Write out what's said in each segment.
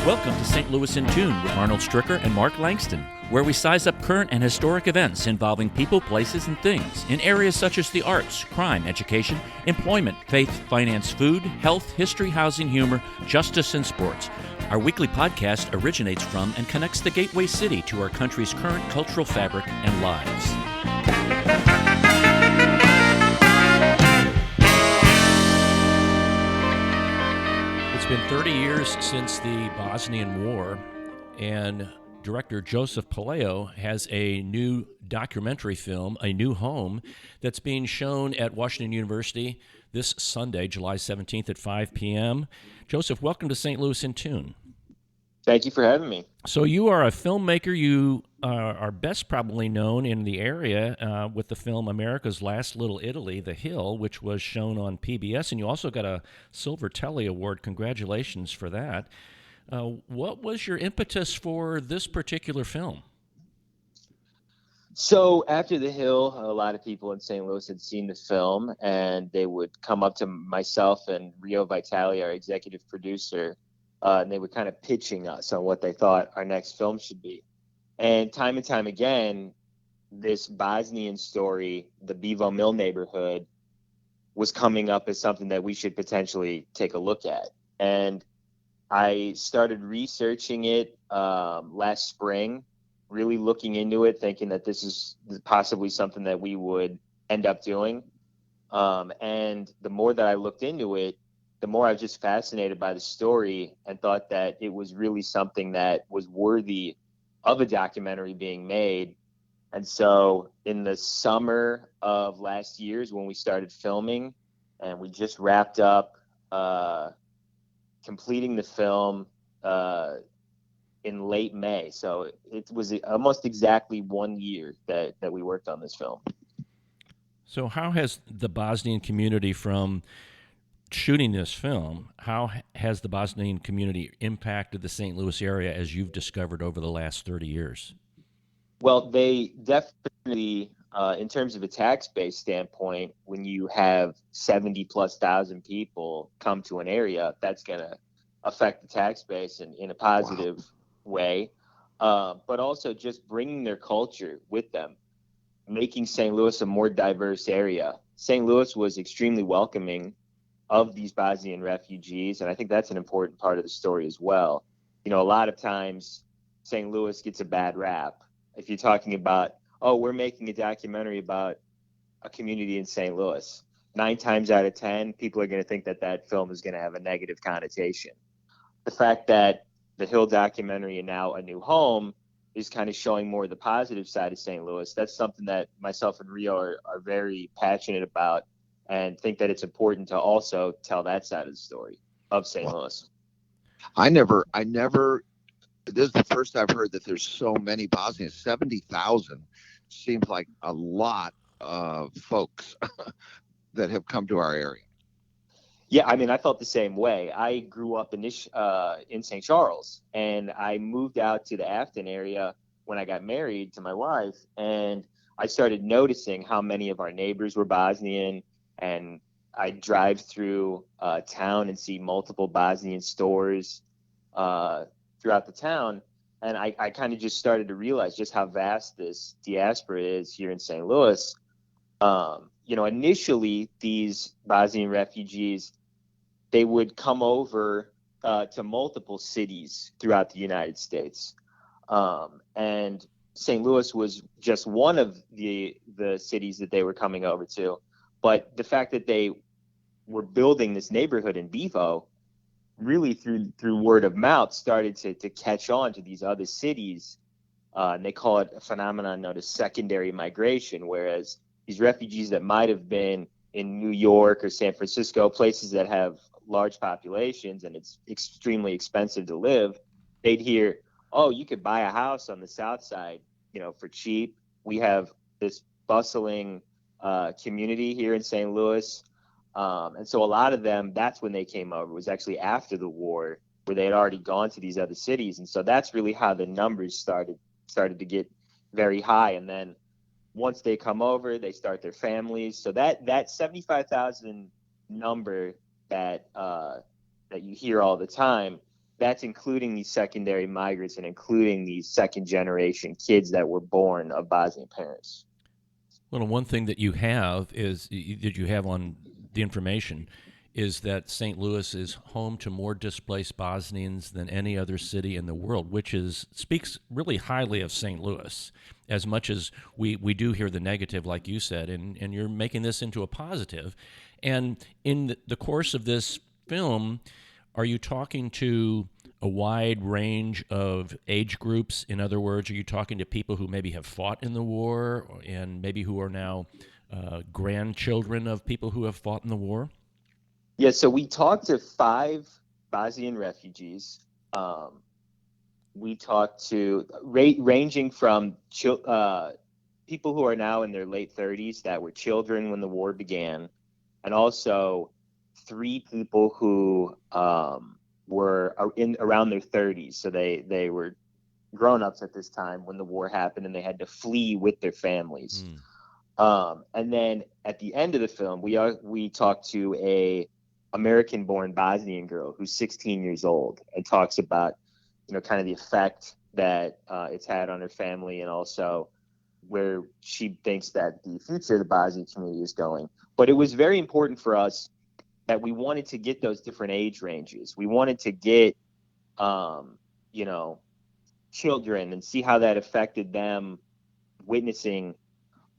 Welcome to St. Louis in Tune with Arnold Stricker and Mark Langston, where we size up current and historic events involving people, places, and things in areas such as the arts, crime, education, employment, faith, finance, food, health, history, housing, humor, justice, and sports. Our weekly podcast originates from and connects the gateway city to our country's current cultural fabric and lives. It's been 30 years since the Bosnian War, and director Joseph Paleo has a new documentary film, A New Home, that's being shown at Washington University this Sunday, July 17th at 5 p.m. Joseph, welcome to St. Louis in Tune. Thank you for having me. So you are a filmmaker. You are best probably known in the area with the film America's Last Little Italy, The Hill, which was shown on PBS, and you also got a Silver Telly Award. Congratulations for that. What was your impetus for this particular film? So after The Hill, a lot of people in St. Louis had seen the film, and they would come up to myself and Rio Vitale, our executive producer, and they were kind of pitching us on what they thought our next film should be. And time again, this Bosnian story, the Bevo Mill neighborhood, was coming up as something that we should potentially take a look at. And I started researching it last spring, really looking into it, thinking that this is possibly something that we would end up doing. And the more that I looked into it, the more I was just fascinated by the story and thought that it was really something that was worthy of a documentary being made. And so in the summer of last year is when we started filming, and we just wrapped up completing the film in late May. So it was almost exactly 1 year that we worked on this film. So how has the Bosnian community, from shooting this film, how has the Bosnian community impacted the St. Louis area as you've discovered over the last 30 years? Well, they definitely, in terms of a tax-based standpoint, when you have 70,000+ people come to an area, that's going to affect the tax base in a positive way. But also just bringing their culture with them, making St. Louis a more diverse area. St. Louis was extremely welcoming of these Bosnian refugees, and I think that's an important part of the story as well. You know, a lot of times St. Louis gets a bad rap. If you're talking about, oh, we're making a documentary about a community in St. Louis, 9 times out of 10, people are going to think that that film is going to have a negative connotation. The fact that the Hill documentary and now A New Home is kind of showing more of the positive side of St. Louis, that's something that myself and Rio are very passionate about, and think that it's important to also tell that side of the story of St. Louis. I never, this is the first I've heard that there's so many Bosnians. 70,000 seems like a lot of folks that have come to our area. Yeah, I mean, I felt the same way. I grew up in St. Charles, and I moved out to the Afton area when I got married to my wife, and I started noticing how many of our neighbors were Bosnian. And I drive through town and see multiple Bosnian stores throughout the town. And I kind of just started to realize just how vast this diaspora is here in St. Louis. Initially, these Bosnian refugees, they would come over to multiple cities throughout the United States. And St. Louis was just one of the cities that they were coming over to. But the fact that they were building this neighborhood in Bevo, really through word of mouth, started to catch on to these other cities. And they call it a phenomenon known as secondary migration, whereas these refugees that might have been in New York or San Francisco, places that have large populations and it's extremely expensive to live, they'd hear, oh, you could buy a house on the south side, for cheap. We have this bustling community here in St. Louis. And so a lot of them, that's when they came over. It was actually after the war, where they had already gone to these other cities. And so that's really how the numbers started to get very high. And then once they come over, they start their families. So that 75,000 number that you hear all the time that's including these secondary migrants and including these second generation kids that were born of Bosnian parents. Well, one thing that you have is that you have on the information is that St. Louis is home to more displaced Bosnians than any other city in the world, which speaks really highly of St. Louis. As much as we do hear the negative, like you said, and you're making this into a positive. And in the course of this film, are you talking to a wide range of age groups? In other words, are you talking to people who maybe have fought in the war and maybe who are now grandchildren of people who have fought in the war? Yeah, so we talked to 5 Bosnian refugees. We talked to ranging from people who are now in their late 30s that were children when the war began, and also 3 people who were in around their 30s. So they were grown-ups at this time when the war happened, and they had to flee with their families. And then at the end of the film, we talked to a American-born Bosnian girl who's 16 years old and talks about, kind of the effect that it's had on her family, and also where she thinks that the future of the Bosnian community is going. But it was very important for us that we wanted to get those different age ranges. We wanted to get, children and see how that affected them witnessing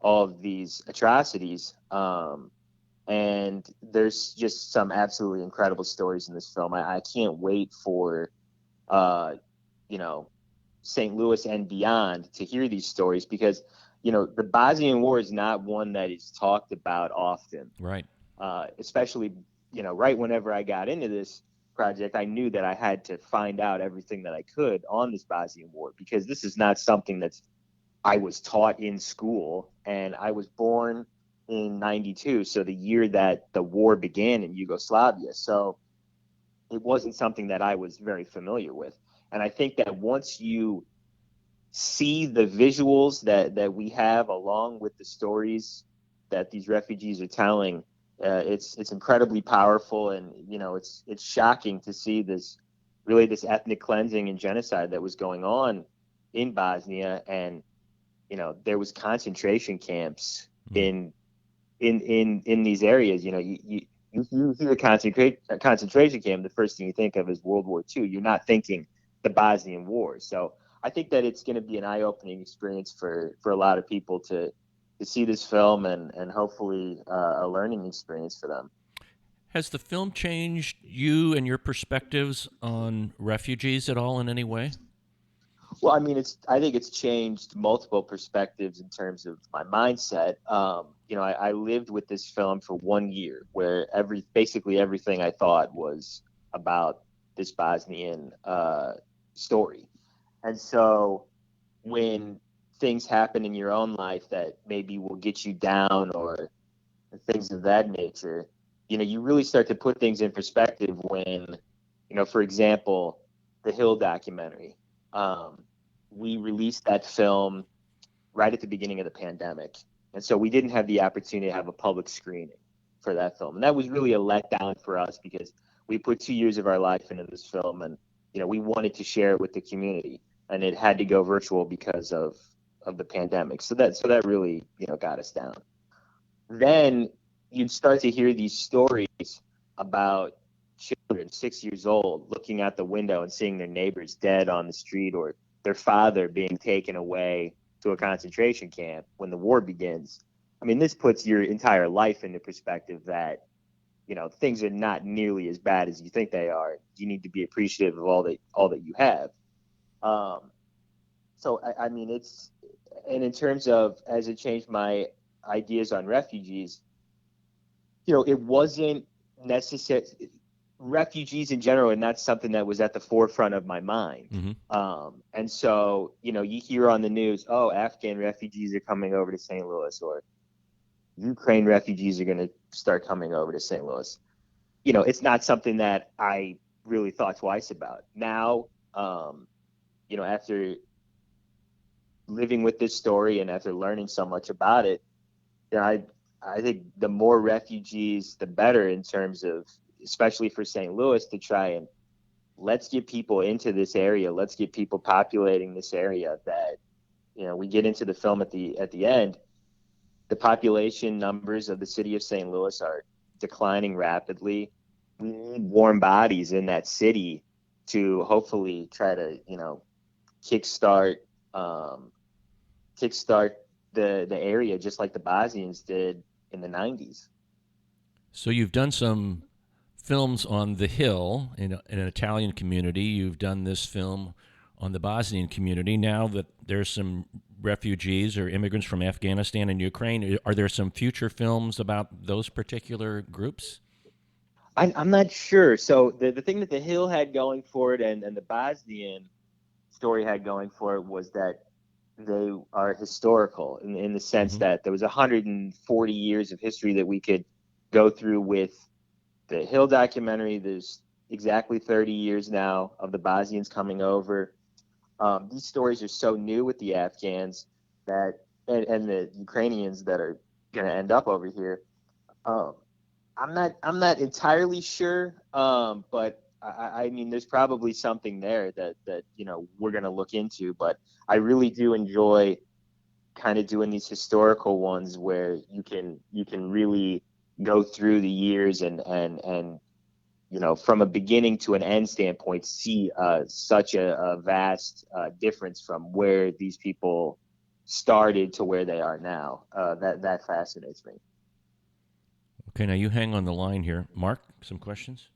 all of these atrocities. And there's just some absolutely incredible stories in this film. I can't wait for, St. Louis and beyond to hear these stories, because, the Bosnian War is not one that is talked about often. Right. Especially, right whenever I got into this project, I knew that I had to find out everything that I could on this Bosnian War, because this is not something that's I was taught in school, and I was born in 92, so the year that the war began in Yugoslavia. So it wasn't something that I was very familiar with. And I think that once you see the visuals that we have along with the stories that these refugees are telling, it's incredibly powerful, and it's shocking to see this ethnic cleansing and genocide that was going on in Bosnia. And there was concentration camps in these areas. You hear a concentration camp, the first thing you think of is World War II. You're not thinking the Bosnian War. So I think that it's going to be an eye-opening experience for a lot of people to see this film, and hopefully a learning experience for them. Has the film changed you and your perspectives on refugees at all in any way? Well, I mean, I think it's changed multiple perspectives in terms of my mindset. I lived with this film for 1 year, where basically everything I thought was about this Bosnian story. And so when things happen in your own life that maybe will get you down, or things of that nature, you really start to put things in perspective when, for example, the Hill documentary. We released that film right at the beginning of the pandemic. And so we didn't have the opportunity to have a public screening for that film. And that was really a letdown for us, because we put 2 years of our life into this film, and, we wanted to share it with the community, and it had to go virtual because of the pandemic. So that really, got us down. Then you'd start to hear these stories about children 6 years old looking out the window and seeing their neighbors dead on the street, or their father being taken away to a concentration camp when the war begins. I mean, this puts your entire life into perspective, that, things are not nearly as bad as you think they are. You need to be appreciative of all that you have. So I mean, and in terms of, as it changed my ideas on refugees, it wasn't necessary. Refugees in general are not something that was at the forefront of my mind. Mm-hmm. And so, you hear on the news, oh, Afghan refugees are coming over to St. Louis, or Ukraine refugees are going to start coming over to St. Louis. It's not something that I really thought twice about. Now, after living with this story and after learning so much about it, I think the more refugees, the better, in terms of, especially for St. Louis, to try and let's get people into this area. Let's get people populating this area. That, we get into the film at the end. The population numbers of the city of St. Louis are declining rapidly. We need warm bodies in that city to hopefully try to, kickstart um, kickstart the area, just like the Bosnians did in the 90s. So you've done some films on the Hill in an Italian community. You've done this film on the Bosnian community. Now that there's some refugees or immigrants from Afghanistan and Ukraine, are there some future films about those particular groups? I'm not sure. So the thing that the Hill had going for it, and the Bosnian story had going for it, was that they are historical in the sense Mm-hmm. that there was 140 years of history that we could go through with the Hill documentary. There's exactly 30 years now of the Bosnians coming over. These stories are so new with the Afghans that, and the Ukrainians that are going to end up over here. Um, I'm not entirely sure, but I mean, there's probably something there that we're going to look into. But I really do enjoy kind of doing these historical ones where you can really go through the years and from a beginning to an end standpoint, see such a vast difference from where these people started to where they are now. That fascinates me. Okay, now you hang on the line here. Mark, some questions?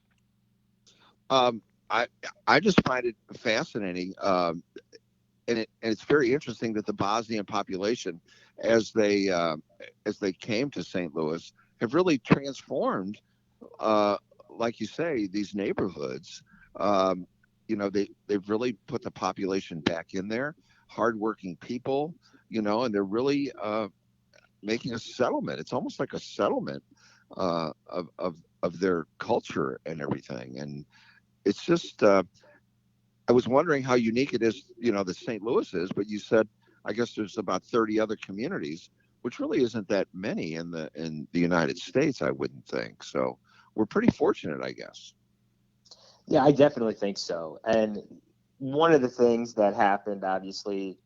Um, I I just find it fascinating, and it's very interesting that the Bosnian population, as they came to St. Louis, have really transformed, uh, like you say, these neighborhoods. Um, they've really put the population back in there, hardworking people, and they're really making a settlement. It's almost like a settlement of their culture and everything, and it's just. I was wondering how unique it is, that St. Louis is, but you said I guess there's about 30 other communities, which really isn't that many in the United States, I wouldn't think. So we're pretty fortunate, I guess. Yeah, I definitely think so. And one of the things that happened, obviously,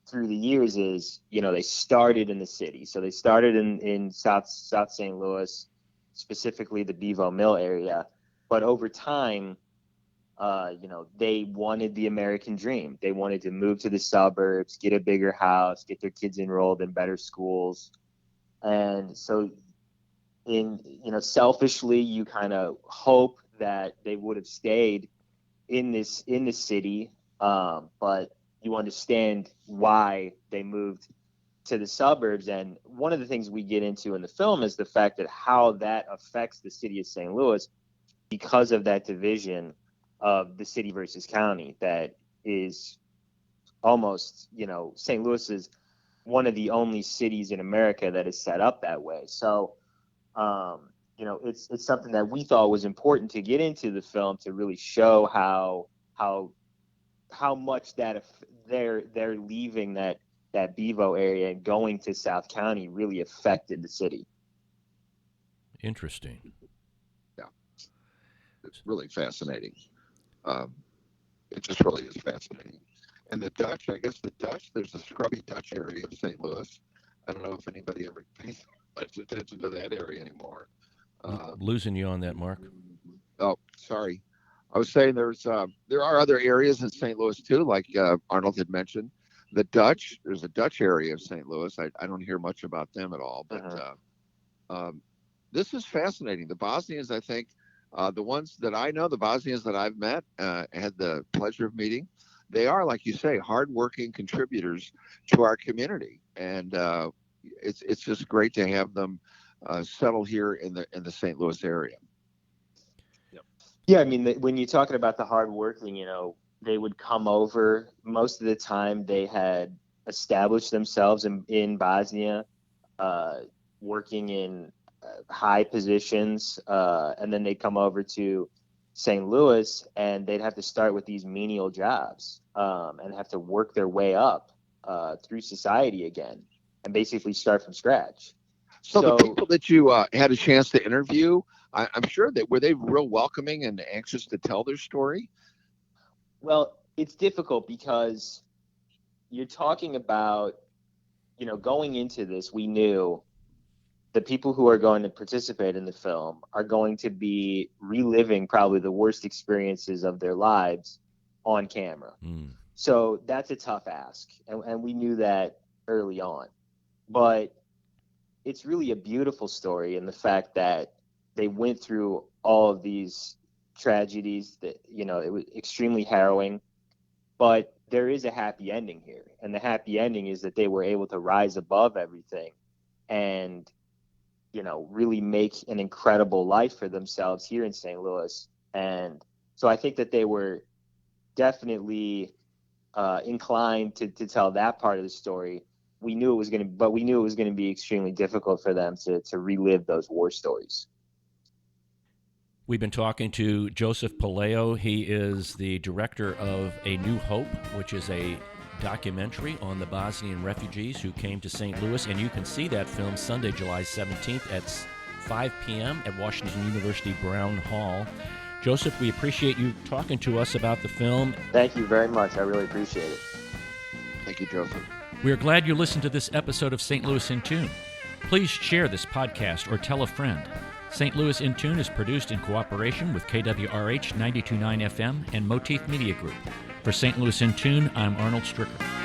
through the years is, they started in the city. So they started in South St. Louis, specifically the Bevo Mill area. But over time, they wanted the American dream. They wanted to move to the suburbs, get a bigger house, get their kids enrolled in better schools. And so, selfishly, you kind of hope that they would have stayed in the city, but you understand why they moved to the suburbs. And one of the things we get into in the film is the fact that how that affects the city of St. Louis because of that division of the city versus county that is almost, St. Louis is one of the only cities in America that is set up that way. So, it's something that we thought was important to get into the film to really show how much that they're leaving that Bevo area and going to South County really affected the city. Interesting. Yeah, it's really fascinating. Um, it just really is fascinating. And the Dutch, I guess the Dutch, there's a scrubby Dutch area of St. Louis. I don't know if anybody ever pays much attention to that area anymore. Uh, Losing you on that, Mark. oh, sorry. I was saying there are other areas in St. Louis too, like Arnold had mentioned. The Dutch, there's a Dutch area of St. Louis. I don't hear much about them at all, but Uh-huh. um, this is fascinating. The Bosnians, I think, the ones that I know, the Bosnians that I've met, had the pleasure of meeting, they are, like you say, hardworking contributors to our community, and it's just great to have them settle here in the St. Louis area. Yep. Yeah, I mean, when you're talking about the hard working, they would come over. Most of the time, they had established themselves in Bosnia, uh, working in high positions, and then they'd come over to St. Louis, and they'd have to start with these menial jobs, and have to work their way up through society again, and basically start from scratch. So the So people that you had a chance to interview, I'm sure that were they real welcoming and anxious to tell their story? Well, it's difficult because you're talking about, going into this, we knew the people who are going to participate in the film are going to be reliving probably the worst experiences of their lives on camera. So that's a tough ask. And we knew that early on. But it's really a beautiful story in the fact that they went through all of these tragedies that, it was extremely harrowing. But there is a happy ending here. And the happy ending is that they were able to rise above everything and, really make an incredible life for themselves here in St. Louis. And so I think that they were definitely inclined to tell that part of the story. We knew it was going to be extremely difficult for them to relive those war stories. We've been talking to Joseph Palaio. He is the director of A New Hope, which is a documentary on the Bosnian refugees who came to St. Louis, and you can see that film Sunday, July 17th at 5 p.m. at Washington University Brown Hall. Joseph, we appreciate you talking to us about the film. Thank you very much. I really appreciate it. Thank you, Joseph. We are glad you listened to this episode of St. Louis in Tune. Please share this podcast or tell a friend. St. Louis in Tune is produced in cooperation with KWRH 92.9 FM and Motif Media Group. For St. Louis in Tune, I'm Arnold Stricker.